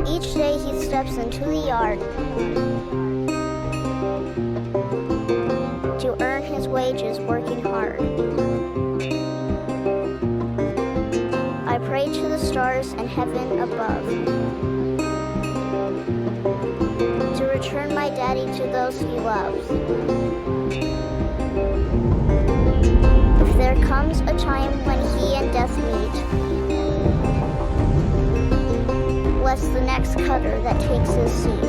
Each day he steps into the yard to earn his wages working hard. I pray to the stars and heaven above to return my daddy to those he loves. If there comes a time when he and death meet, bless the next cutter that takes his seat.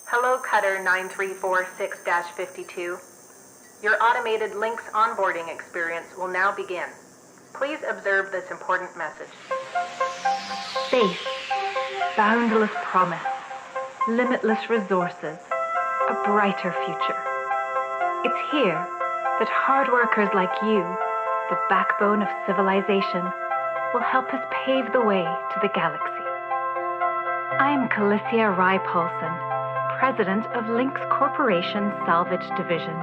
Hello, Cutter 9346-52. Your automated Lynx onboarding experience will now begin. Please observe this important message. Space, boundless promise, limitless resources, a brighter future. It's here that hard workers like you, the backbone of civilization, will help us pave the way to the galaxy. I'm Calicia Rye Paulson, president of Lynx Corporation Salvage Division.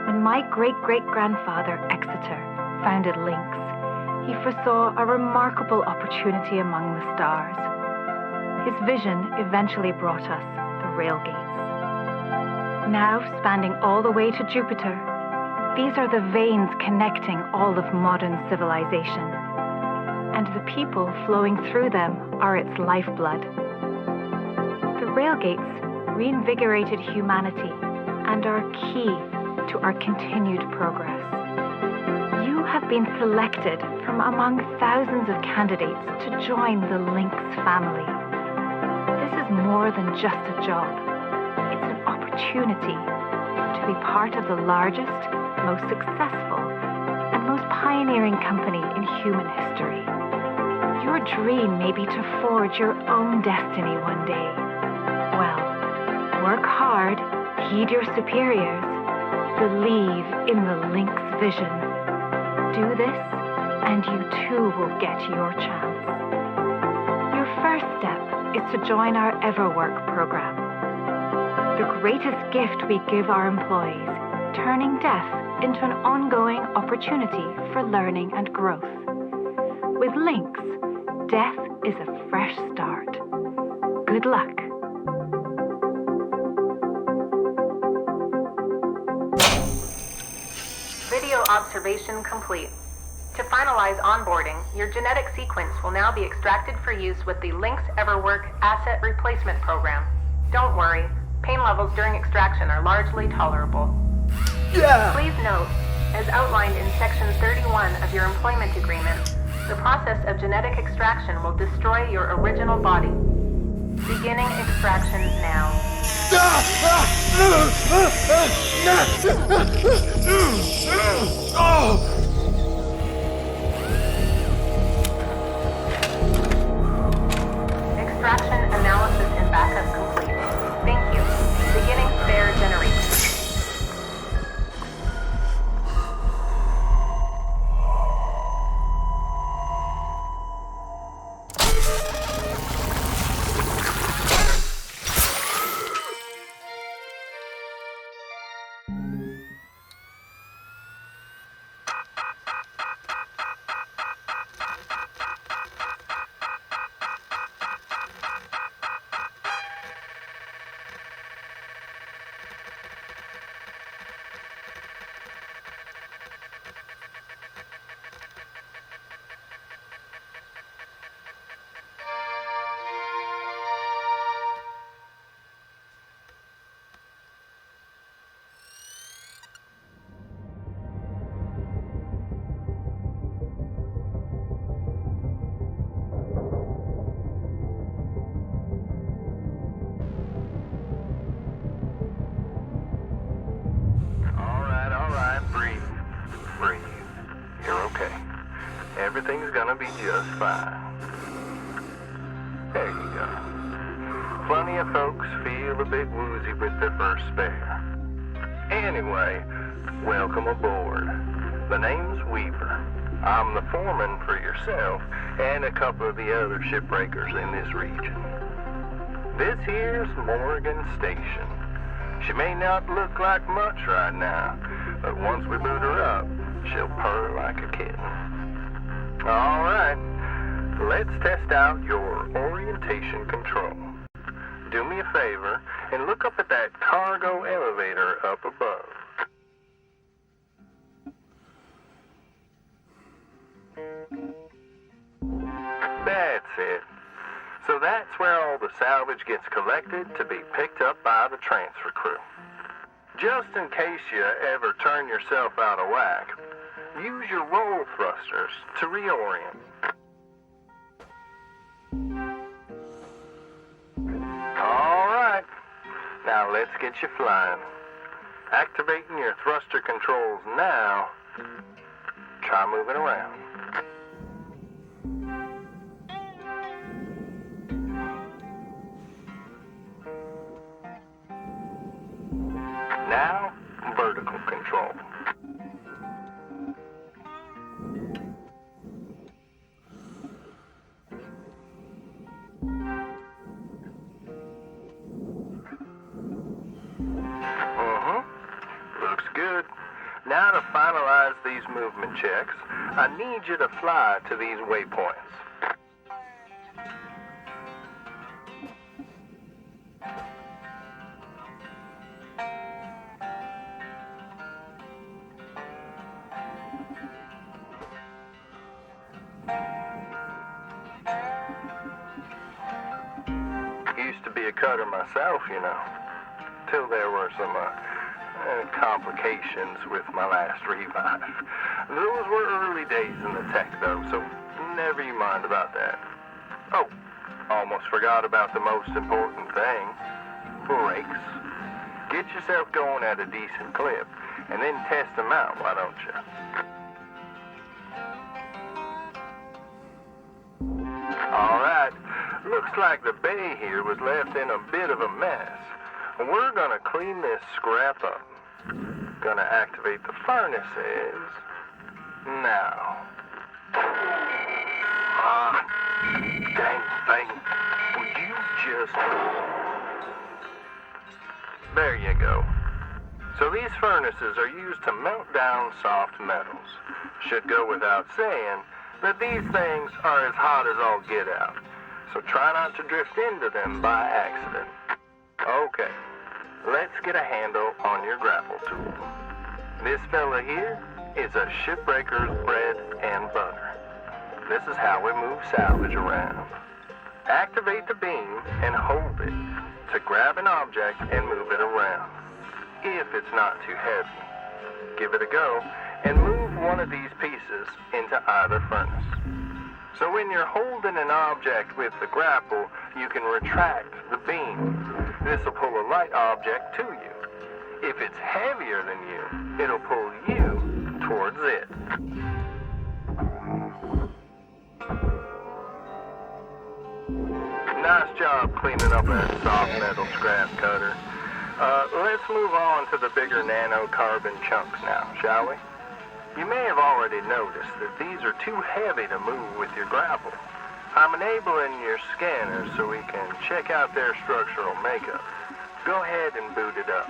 When my great-great-grandfather, Exeter, founded Lynx, he foresaw a remarkable opportunity among the stars. His vision eventually brought us the railgates. Now spanning all the way to Jupiter, these are the veins connecting all of modern civilization, and the people flowing through them are its lifeblood. The railgates reinvigorated humanity and are key to our continued progress. You have been selected from among thousands of candidates to join the Lynx family. This is more than just a job. It's an opportunity to be part of the largest, most successful, and most pioneering company in human history. Your dream may be to forge your own destiny one day. Well, work hard, heed your superiors, believe in the Lynx vision. Do this, and you too will get your chance. Your first step is to join our EverWork program. The greatest gift we give our employees, turning death into an ongoing opportunity for learning and growth. With Lynx, death is a fresh start. Good luck. Video observation complete. To finalize onboarding, your genetic sequence will now be extracted for use with the Lynx EverWork Asset Replacement Program. Don't worry, pain levels during extraction are largely tolerable. Please note, as outlined in Section 31 of your employment agreement, the process of genetic extraction will destroy your original body. Beginning extraction now. Extraction analysis and backup complete. Thank you. Beginning spare generation. gonna be just fine. There you go. Plenty of folks feel a bit woozy with their first spare. Anyway, welcome aboard. The name's Weaver. I'm the foreman for yourself and a couple of the other shipbreakers in this region. This here's Morgan Station. She may not look like much right now, but once we boot her up, she'll purr like a kitten. All right, let's test out your orientation control. Do me a favor and look up at that cargo elevator up above. That's it. So that's where all the salvage gets collected to be picked up by the transfer crew. Just in case you ever turn yourself out of whack, use your roll thrusters to reorient. All right, now let's get you flying. Activating your thruster controls now. Try moving around. Now, vertical control. Looks good. Now to finalize these movement checks, I need you to fly to these waypoints. Used to be a cutter myself, you know, till there were some complications with my last revive. Those were early days in the tech, though, so never you mind about that. Oh, almost forgot about the most important thing. Brakes. Get yourself going at a decent clip, and then test them out, why don't you? All right. Looks like the bay here was left in a bit of a mess. We're gonna clean this scrap up. Gonna activate the furnaces now. Ah, dang thing. Would you just... There you go. So these furnaces are used to melt down soft metals. Should go without saying that these things are as hot as all get out. So try not to drift into them by accident. Okay, let's get a handle on your grapple tool. This fella here is a shipbreaker's bread and butter. This is how we move salvage around. Activate the beam and hold it to grab an object and move it around. If it's not too heavy, give it a go and move one of these pieces into either furnace. So when you're holding an object with the grapple, you can retract the beam. This will pull a light object to you. If it's heavier than you, it'll pull you towards it. Nice job cleaning up that soft metal scrap cutter. Let's move on to the bigger nanocarbon chunks now, shall we? You may have already noticed that these are too heavy to move with your grapple. I'm enabling your scanner so we can check out their structural makeup. Go ahead and boot it up.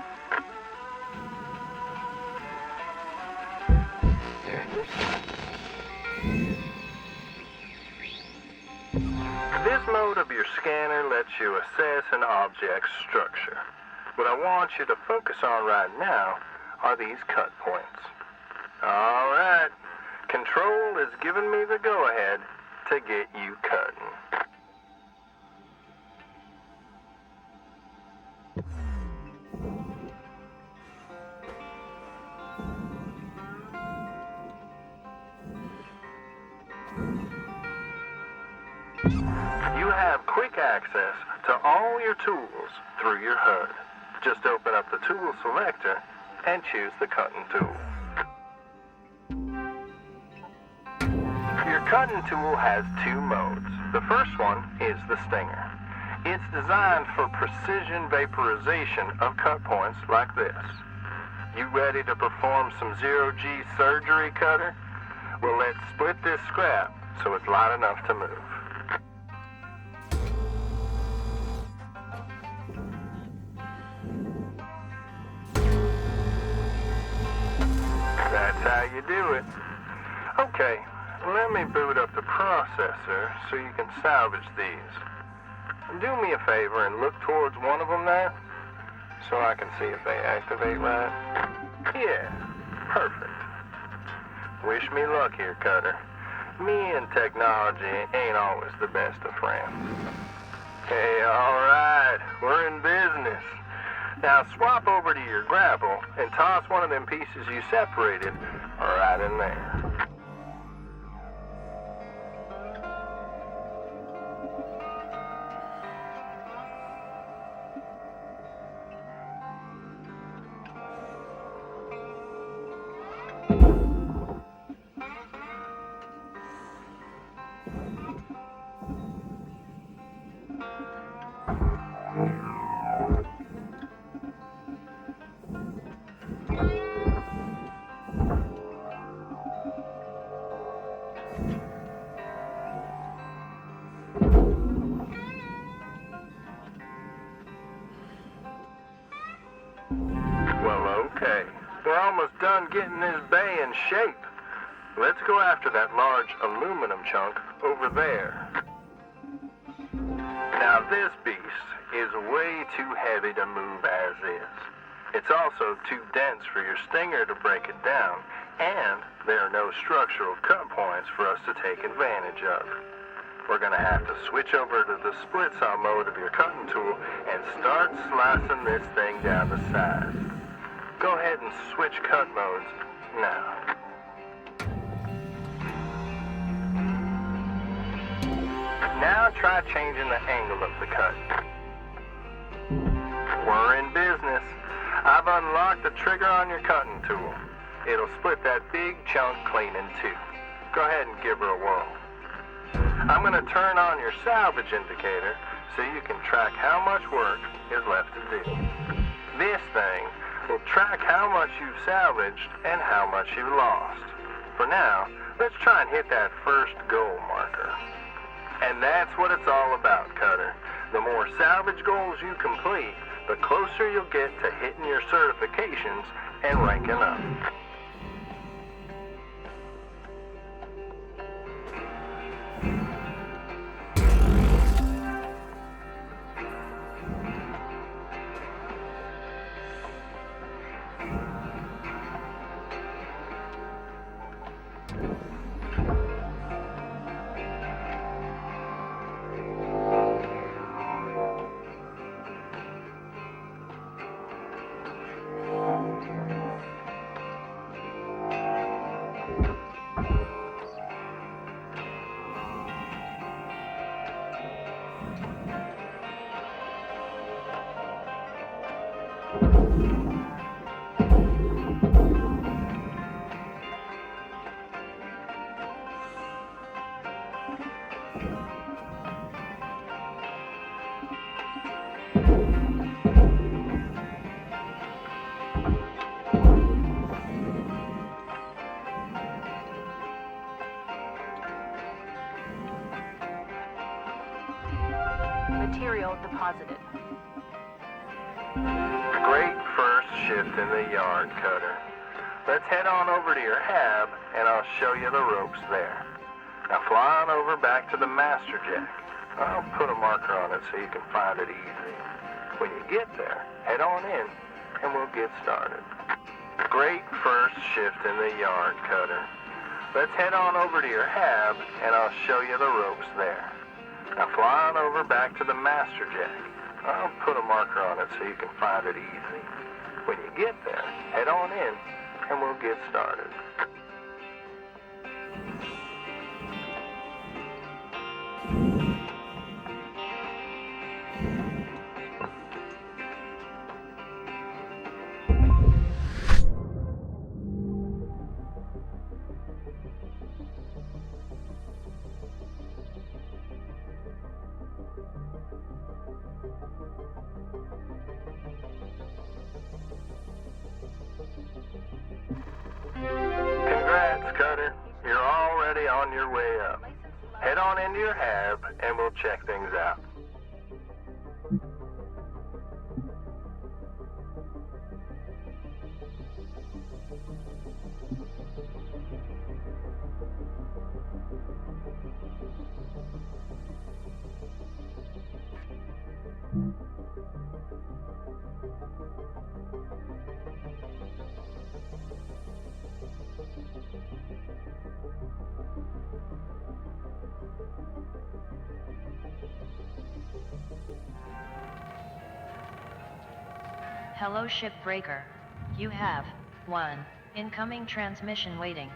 This mode of your scanner lets you assess an object's structure. What I want you to focus on right now are these cut points. All right, Control is giving me the go-ahead to get you cutting. You have quick access to all your tools through your HUD. Just open up the tool selector and choose the cutting tool. Your cutting tool has two modes. The first one is the stinger. It's designed for precision vaporization of cut points like this. You ready to perform some zero-G surgery, Cutter? Well, let's split this scrap so it's light enough to move. That's how you do it. Okay, let me boot up the processor so you can salvage these. Do me a favor and look towards one of them there so I can see if they activate right. Yeah, perfect. Wish me luck here, Cutter. Me and technology ain't always the best of friends. Hey, all right, we're in business. Now swap over to your grapple and toss one of them pieces you separated right in there. Well, okay. We're almost done getting this bay in shape. Let's go after that large aluminum chunk over there. Now this beast is way too heavy to move as is. It's also too dense for your stinger to break it down, and there are no structural cut points for us to take advantage of. We're gonna have to switch over to the split saw mode of your cutting tool and start slicing this thing down to size. Go ahead and switch cut modes now. Now try changing the angle of the cut. We're in business. I've unlocked the trigger on your cutting tool. It'll split that big chunk clean in two. Go ahead and give her a whirl. I'm going to turn on your salvage indicator so you can track how much work is left to do. This thing will track how much you've salvaged and how much you lost. For now, let's try and hit that first goal marker. And that's what it's all about, Cutter. The more salvage goals you complete, the closer you'll get to hitting your certifications and ranking up. Material deposited. Great first shift in the yard, Cutter. Let's head on over to your hab and I'll show you the ropes there. Now fly on over back to the master jack. I'll put a marker on it so you can find it easy. When you get there, head on in and we'll get started. Great first shift in the yard, Cutter. Let's head on over to your hab and I'll show you the ropes there. Now fly on over back to the master jack. I'll put a marker on it so you can find it easy. When you get there, head on in and we'll get started. already on your way up. Head on into your hab and we'll check things out. Hello, Shipbreaker. You have one incoming transmission waiting.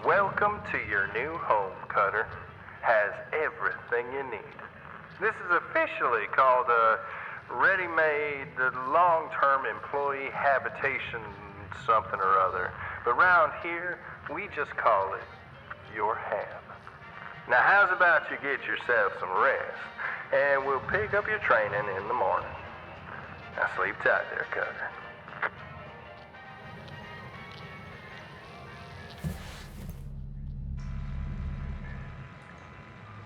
Welcome to your new home, Cutter. Has everything you need. This is officially called a ready-made long-term employee habitation something or other. But round here, we just call it your hab. Now how's about you get yourself some rest, and we'll pick up your training in the morning. Now sleep tight there, Cutter.